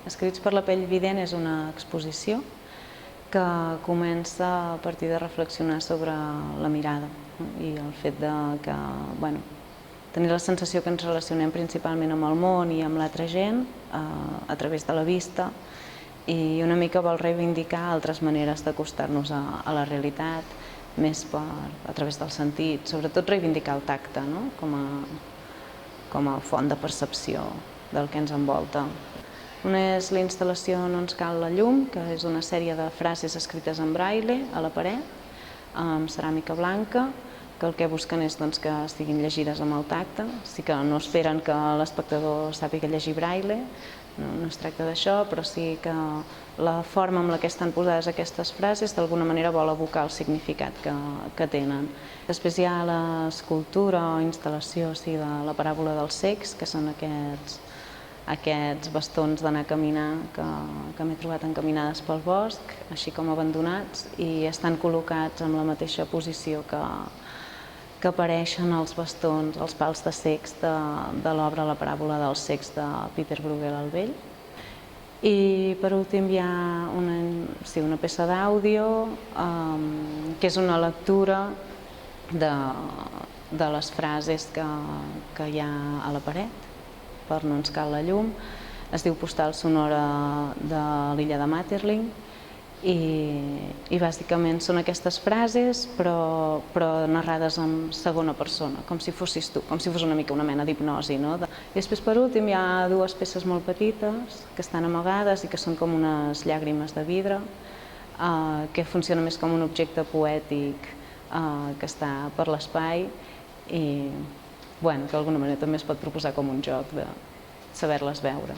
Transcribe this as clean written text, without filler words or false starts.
Escrits per la pell vident és una exposició que comença a partir de reflexionar sobre la mirada i el fet de que, tenir la sensació que ens relacionem principalment amb el món i amb l'altra gent a través de la vista, i una mica vol reivindicar altres maneres d'acostar-nos a la realitat, més a través del sentit, sobretot reivindicar el tacte com a font de percepció del que ens envolta. Una és la instal·lació No ens cal la llum, que és una sèrie de frases escrites en braille a la paret, amb ceràmica blanca, que el que busquen és que estiguin llegides amb el tacte, sí que no esperen que l'espectador sàpiga llegir braille, no es tracta d'això, però sí que la forma amb la que estan posades aquestes frases d'alguna manera vol evocar el significat que tenen. Després hi ha l'escultura o instal·lació de la paràbola dels cecs, que són aquests bastons d'anar a caminar que m'he trobat encaminades pel bosc, així com abandonats, i estan col·locats en la mateixa posició que apareixen els bastons, els pals de cecs de l'obra La paràbola dels cecs de Peter Bruegel el Vell. I per últim hi ha una peça d'àudio que és una lectura de les frases que hi ha a la paret per No ens cal la llum. Es diu Postal sonora de l'illa de Maeterlinck i bàsicament són aquestes frases però narrades en segona persona, com si fossis tu, com si fos una mica una mena d'hipnosi. I després per últim hi ha dues peces molt petites que estan amagades i que són com unes llàgrimes de vidre, que funciona més com un objecte poètic que està per l'espai i que d'alguna manera també es pot proposar com un joc de saber-les veure.